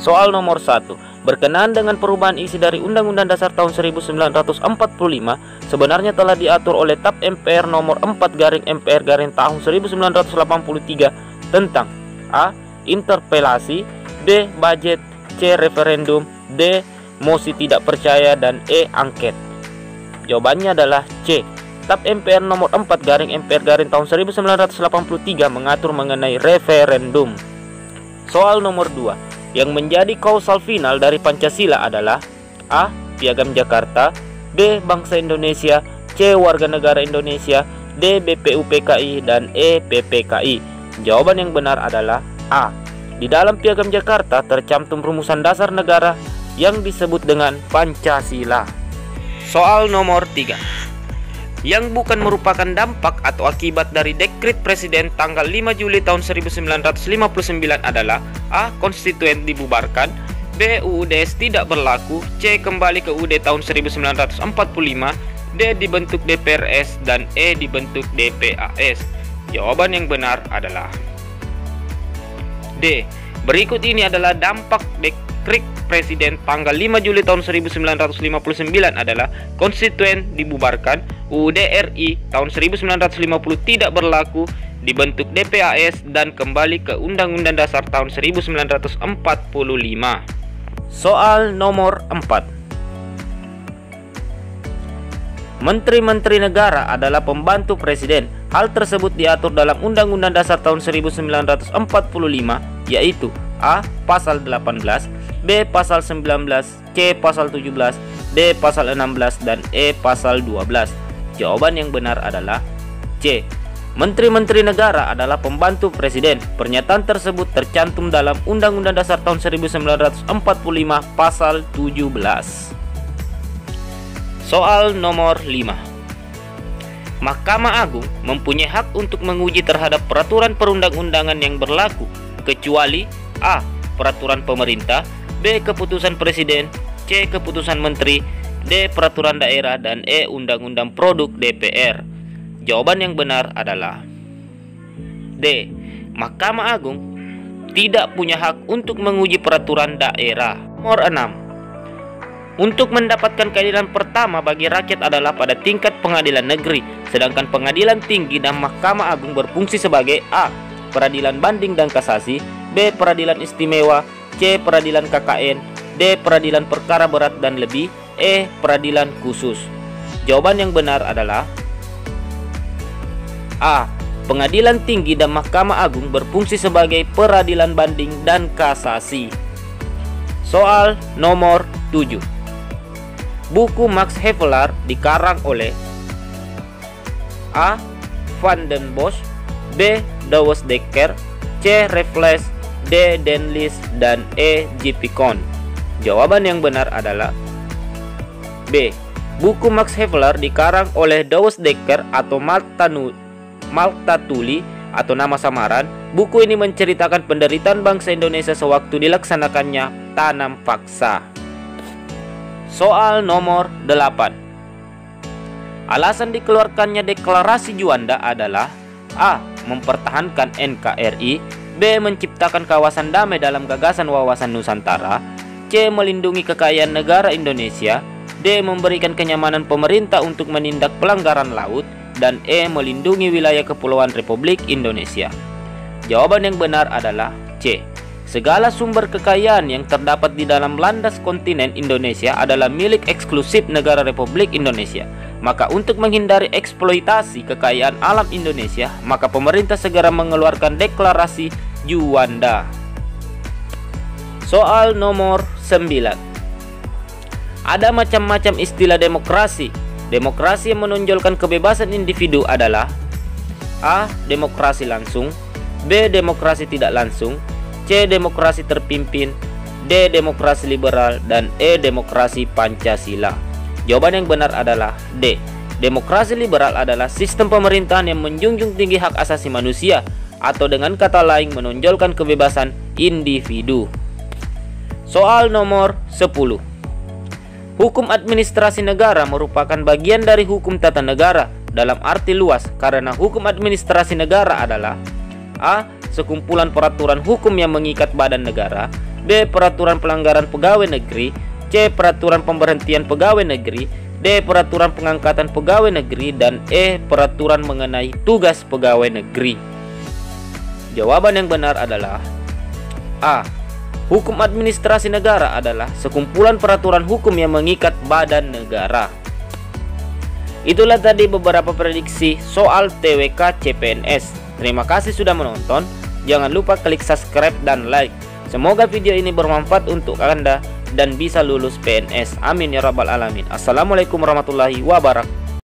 Soal nomor 1. Berkenaan dengan perubahan isi dari Undang-Undang Dasar tahun 1945, sebenarnya telah diatur oleh TAP MPR nomor 4/MPR tahun 1983 tentang A. Interpelasi, B. Budget, C. Referendum, D. Mosi tidak percaya, dan E. Angket. Jawabannya adalah C. TAP MPR nomor 4/MPR tahun 1983 mengatur mengenai referendum. Soal nomor 2. Yang menjadi kausal final dari Pancasila adalah A. Piagam Jakarta, B. Bangsa Indonesia, C. Warga Negara Indonesia, D. BPUPKI, dan E. PPKI. Jawaban yang benar adalah A. Di dalam Piagam Jakarta tercantum rumusan dasar negara yang disebut dengan Pancasila. Soal nomor 3. Yang bukan merupakan dampak atau akibat dari dekret Presiden tanggal 5 Juli tahun 1959 adalah A. Konstituen dibubarkan, B. UUDS tidak berlaku, C. Kembali ke UUD tahun 1945, D. Dibentuk DPRS, dan E. Dibentuk DPAS. Jawaban yang benar adalah D. Berikut ini adalah dampak dekret Presiden tanggal 5 Juli tahun 1959 adalah konstituen dibubarkan, UUD RI tahun 1950 tidak berlaku, dibentuk DPAS, dan kembali ke Undang-Undang Dasar tahun 1945. Soal nomor 4. Menteri-menteri negara adalah pembantu presiden. Hal tersebut diatur dalam Undang-Undang Dasar tahun 1945, yaitu A. Pasal 18, B. Pasal 19, C. Pasal 17, D. Pasal 16, dan E. Pasal 12. Jawaban yang benar adalah C. Menteri-menteri negara adalah pembantu presiden. Pernyataan tersebut tercantum dalam Undang-Undang Dasar tahun 1945 Pasal 17. Soal nomor 5. Mahkamah Agung mempunyai hak untuk menguji terhadap peraturan perundang-undangan yang berlaku, kecuali A. Peraturan pemerintah, B. Keputusan presiden, C. Keputusan menteri, D. Peraturan daerah, dan E. Undang-undang produk DPR. Jawaban yang benar adalah D. Mahkamah Agung tidak punya hak untuk menguji peraturan daerah. Nomor 6. Untuk mendapatkan keadilan pertama bagi rakyat adalah pada tingkat pengadilan negeri, sedangkan pengadilan tinggi dan Mahkamah Agung berfungsi sebagai A. Peradilan banding dan kasasi, B. Peradilan istimewa, C. Peradilan KKN, D. Peradilan perkara berat dan lebih, E. Peradilan khusus. Jawaban yang benar adalah A. Pengadilan tinggi dan Mahkamah Agung berfungsi sebagai peradilan banding dan kasasi. Soal nomor 7. Buku Max Havelaar dikarang oleh A. Van den Bosch, B. Douwes Dekker, C. Raffles, D. Denlis, dan E. J.P. Kohn. Jawaban yang benar adalah B. Buku Max Havelaar dikarang oleh Douwes Dekker atau Malta Tuli atau nama samaran. Buku ini menceritakan penderitaan bangsa Indonesia sewaktu dilaksanakannya tanam paksa. Soal nomor 8. Alasan dikeluarkannya deklarasi Juanda adalah A. Mempertahankan NKRI, B. Menciptakan kawasan damai dalam gagasan wawasan Nusantara, C. Melindungi kekayaan negara Indonesia, D. Memberikan kenyamanan pemerintah untuk menindak pelanggaran laut, dan E. Melindungi wilayah kepulauan Republik Indonesia. Jawaban yang benar adalah C. Segala sumber kekayaan yang terdapat di dalam landas kontinen Indonesia adalah milik eksklusif negara Republik Indonesia. Maka untuk menghindari eksploitasi kekayaan alam Indonesia, maka pemerintah segera mengeluarkan deklarasi Juanda. Soal nomor 9. Ada macam-macam istilah demokrasi. Demokrasi yang menonjolkan kebebasan individu adalah A. Demokrasi langsung, B. Demokrasi tidak langsung, C. Demokrasi terpimpin, D. Demokrasi liberal, dan E. Demokrasi Pancasila. Jawaban yang benar adalah D. Demokrasi liberal adalah sistem pemerintahan yang menjunjung tinggi hak asasi manusia, atau dengan kata lain menonjolkan kebebasan individu. Soal nomor 10. Hukum administrasi negara merupakan bagian dari hukum tata negara dalam arti luas, karena hukum administrasi negara adalah A. Sekumpulan peraturan hukum yang mengikat badan negara, B. Peraturan pelanggaran pegawai negeri. C. Peraturan pemberhentian pegawai negeri. D. Peraturan pengangkatan pegawai negeri. Dan E. Peraturan mengenai tugas pegawai negeri. Jawaban yang benar adalah A. Hukum administrasi negara adalah sekumpulan peraturan hukum yang mengikat badan negara. Itulah tadi beberapa prediksi soal TWK CPNS. Terima kasih sudah menonton. Jangan lupa klik subscribe dan like. Semoga video ini bermanfaat untuk Anda dan bisa lulus PNS. Amin ya rabbal alamin. Assalamualaikum warahmatullahi wabarakatuh.